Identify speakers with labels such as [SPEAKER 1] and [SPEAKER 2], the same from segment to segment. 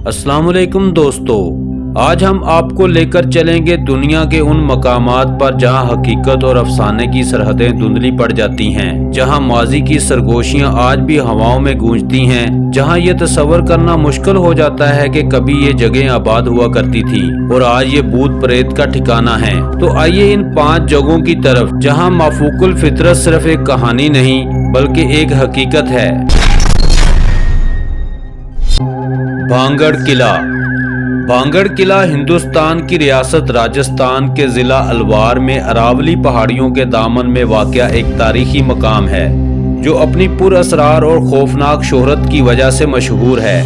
[SPEAKER 1] अस्सलाम वालेकुम दोस्तों, आज हम आपको लेकर चलेंगे दुनिया के उन मकामात पर जहां हकीकत और अफसाने की सरहदें धुंधली पड़ जाती हैं, जहां माजी की सरगोशियां आज भी हवाओं में गूंजती हैं, जहां ये तस्वर करना मुश्किल हो जाता है कि कभी ये जगह आबाद हुआ करती थी और आज ये भूत प्रेत का ठिकाना है। तो आइए इन 5 जगहों की तरफ जहां माफूकुल फितरत सिर्फ एक कहानी नहीं बल्कि एक हकीकत है। भांगड़ किला। भांगड़ किला हिंदुस्तान की रियासत राजस्थान के जिला अलवार में अरावली पहाड़ियों के दामन में वाक़या एक तारीखी मकाम है जो अपनी पुरअसरार और खौफनाक शोहरत की वजह से मशहूर है।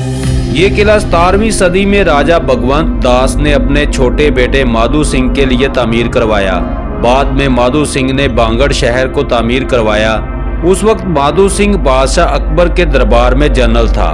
[SPEAKER 1] ये किला 17वीं सदी में राजा भगवंत दास ने अपने छोटे बेटे माधो सिंह के लिए तामीर करवाया। बाद में माधो सिंह ने भांगड़ शहर को तामीर करवाया। उस वक्त माधो सिंह बादशाह अकबर के दरबार में जनरल था।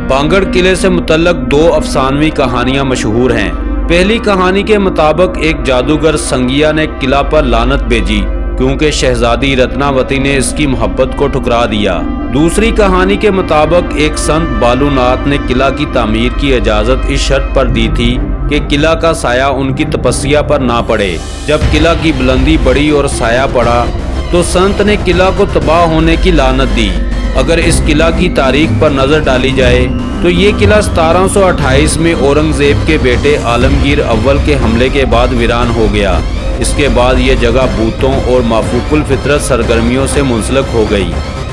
[SPEAKER 1] भांगड़ किले से मुतल्लक 2 अफसानवी कहानियां मशहूर हैं। पहली कहानी के मुताबिक एक जादूगर संगिया ने किला पर लानत भेजी क्योंकि शहजादी रत्नावती ने इसकी मोहब्बत को ठुकरा दिया। दूसरी कहानी के मुताबिक एक संत बालूनाथ ने किला की तामीर की इजाजत इस शर्त पर दी थी कि किला का साया उनकी तपस्या पर ना पड़े। जब किला की बुलंदी बढ़ी और साया पड़ा तो संत ने किला को तबाह होने की लानत दी। अगर इस किला की तारीख पर नजर डाली जाए तो ये किला 1728 में औरंगजेब के बेटे आलमगीर अव्वल के हमले के बाद वीरान हो गया। इसके बाद ये जगह भूतों और माफूकुल फितरत सरगर्मियों से मुंसलक हो गई।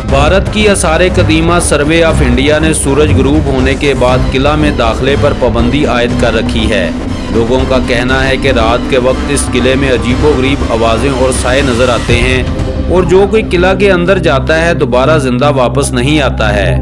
[SPEAKER 1] भारत की आसारे कदीमा सर्वे ऑफ इंडिया ने सूरज गुरूब होने के बाद किला में दाखिले पर पाबंदी आयद कर रखी है। लोगों का कहना है कि रात के वक्त इस किले में अजीबोगरीब आवाजें और साए नजर आते हैं और जो कोई किला के अंदर जाता है दोबारा जिंदा वापस नहीं आता है।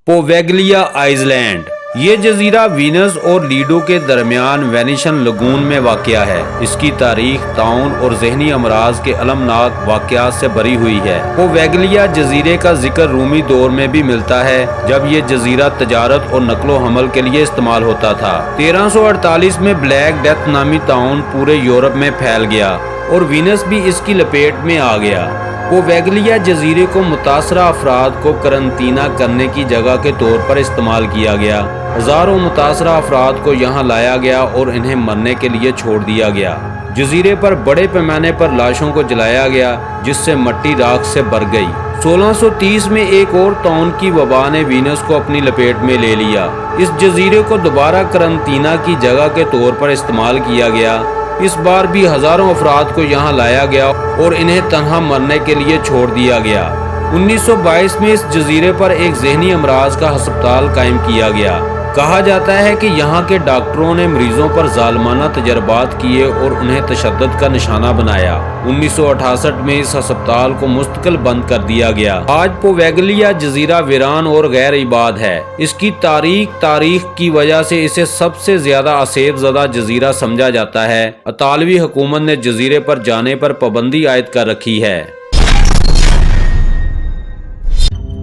[SPEAKER 1] पोवेगलिया आइलैंड। ये जजीरा वीनस और लीडो के दरमियान वेनिशन लगून में वाक़या है। इसकी तारीख ताउन और जहनी अमराज के अलमनाक वाक़यात से भरी हुई है। पोवेगलिया जजीरे का जिक्र रूमी दौर में भी मिलता है जब ये जजीरा तजारत और नकलो हमल के लिए इस्तेमाल होता था। 1348 में ब्लैक डेथ नामी ताउन पूरे यूरोप में फैल गया और वीनस भी इसकी लपेट में आ गया। पोवेगलिया जजीरे को मुतासरा अफराद को करंतना करने की जगह के तौर पर इस्तेमाल किया गया। हजारों मुतासरा अफराद को यहाँ लाया गया और इन्हें मरने के लिए छोड़ दिया गया। जजीरे पर बड़े पैमाने पर लाशों को जलाया गया जिससे मट्टी राख से भर गई। 1630 में एक और ताउन की वबा ने वीनस को अपनी लपेट में ले लिया। इस जजीरे को दोबारा करंतना की जगह के तौर पर इस्तेमाल किया गया। इस बार भी हजारों अफराद को यहाँ लाया गया और इन्हें तन्हा मरने के लिए छोड़ दिया गया। 1922 में इस जजीरे पर एक जहनी अमराज का अस्पताल कायम किया गया। कहा जाता है कि यहाँ के डॉक्टरों ने मरीजों पर जालमाना तजर्बात किए और उन्हें तशद्दुद का निशाना बनाया। 1968 में इस अस्पताल को मुस्तकिल बंद कर दिया गया। आज पोवेगलिया जजीरा वीरान और गैर इबाद है। इसकी तारीख की वजह से इसे सबसे ज्यादा असेब ज़दा जजीरा समझा जाता है। इतालवी हुकूमत ने जजीरे पर जाने पर पाबंदी आयद कर रखी है।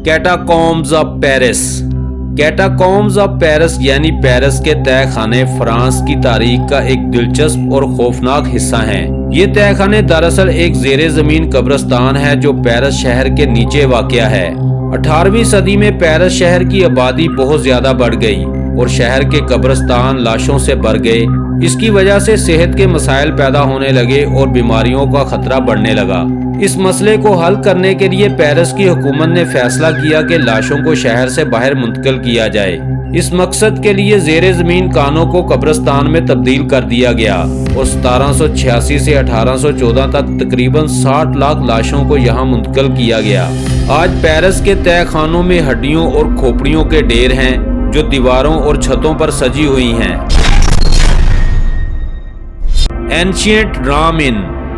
[SPEAKER 1] कैटाकॉम्ब्स ऑफ पेरिस। कैटाकॉम्ब्स ऑफ पेरिस यानी पेरिस के तह खाने फ्रांस की तारीख का एक दिलचस्प और खौफनाक हिस्सा हैं। ये तह खाने दरअसल एक जेरे जमीन कब्रिस्तान है जो पेरिस शहर के नीचे वाक़या है। 18वीं सदी में पेरिस शहर की आबादी बहुत ज्यादा बढ़ गई और शहर के कब्रिस्तान लाशों से भर गए। इसकी वजह से सेहत के मसाइल पैदा होने लगे और बीमारियों का खतरा बढ़ने लगा। इस मसले को हल करने के लिए पेरिस की हुकूमत ने फैसला किया कि लाशों को शहर से बाहर मुंतकिल किया जाए। इस मकसद के लिए जेरे जमीन कानों को कब्रिस्तान में तब्दील कर दिया गया और 1786 से 1814 तक तकरीबन 60 लाख लाशों को यहाँ मुंतकिल किया गया। आज पेरिस के तह खानों में हड्डियों और खोपड़ियों के ढेर हैं जो दीवारों और छतों पर सजी हुई हैं।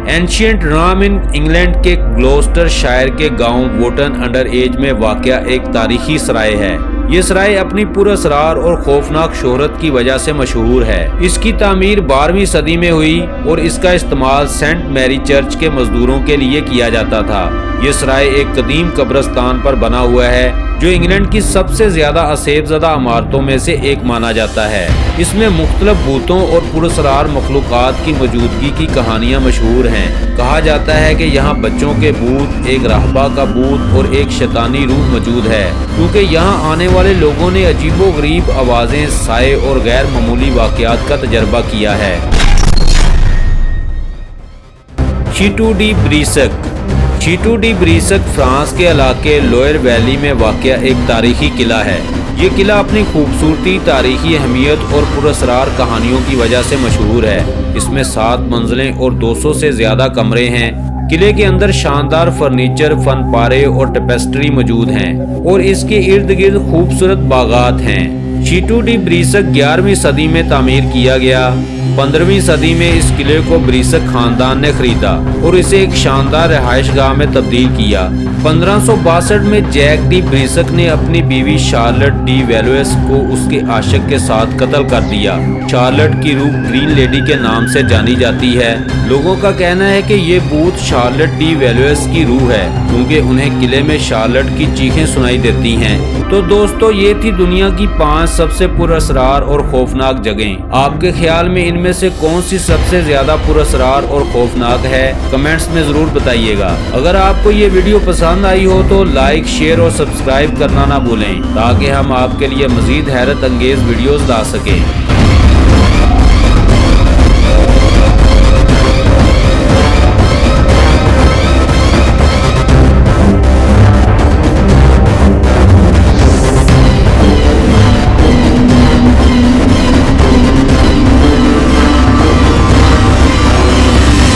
[SPEAKER 1] एंशिएंट रामिन इंग्लैंड के ग्लोस्टर शायर के गांव वोटन अंडर एज में वाक़या एक तारीखी सराय है। ये सराय अपनी पुरअसरार और खौफनाक शोहरत की वजह से मशहूर है। इसकी तामीर 12वीं सदी में हुई और इसका इस्तेमाल सेंट मैरी चर्च के मजदूरों के लिए किया जाता था। ये सराय एक कदीम कब्रिस्तान पर बना हुआ है जो इंग्लैंड की सबसे ज्यादा असेबज़दा इमारतों में से एक माना जाता है। इसमें मुख्तलिफ भूतों और पुरअसरार मखलूक़ात की मौजूदगी की कहानियाँ मशहूर हैं। कहा जाता है कि यहाँ बच्चों के भूत, एक राहबा का भूत और एक शैतानी रूह मौजूद है, क्योंकि यहाँ आने वाले लोगों ने अजीबोगरीब आवाज़ें, साए और गैर मामूली वाक़यात का तजर्बा किया है। चीटू डी ब्रीसक। चीटू डी ब्रीसक फ्रांस के इलाके लोयर वैली में वाक़या एक तारीखी किला है। ये किला अपनी खूबसूरती, तारीखी अहमियत और पुरअसरार कहानियों की वजह से मशहूर है। इसमें 7 मंजिलें और 200 से ज़्यादा कमरे हैं। किले के अंदर शानदार फर्नीचर, फन पारे और टेपेस्ट्री मौजूद हैं और इसके इर्द गिर्द खूबसूरत बागात हैं। चीटू डी ब्रीसक 11वीं सदी में तामीर किया गया। 15वीं सदी में इस किले को ब्रीसक खानदान ने खरीदा और इसे एक शानदार रिहाइशगाह में तब्दील किया। 1562 में जैक डी ब्रीसक ने अपनी बीवी शार्लेट डी वेलोएस को उसके आशिक के साथ कत्ल कर दिया। शार्लेट की रूह ग्रीन लेडी के नाम से जानी जाती है। लोगों का कहना है कि ये भूत शार्लेट डी वेलोएस की रूह है, क्योंकि उन्हें किले में शार्लेट की चीखें सुनाई देती हैं। तो दोस्तों, ये थी दुनिया की 5 सबसे पुरअसरार और खौफनाक जगहें। आपके ख्याल में इनमें से कौन सी सबसे ज्यादा पुरअसरार और खौफनाक है? कमेंट्स में जरूर बताइएगा। अगर आपको ये वीडियो पसंद आई हो तो लाइक, शेयर और सब्सक्राइब करना ना भूलें, ताकि हम आपके लिए मजीद हैरत अंगेज वीडियोस ला सकें।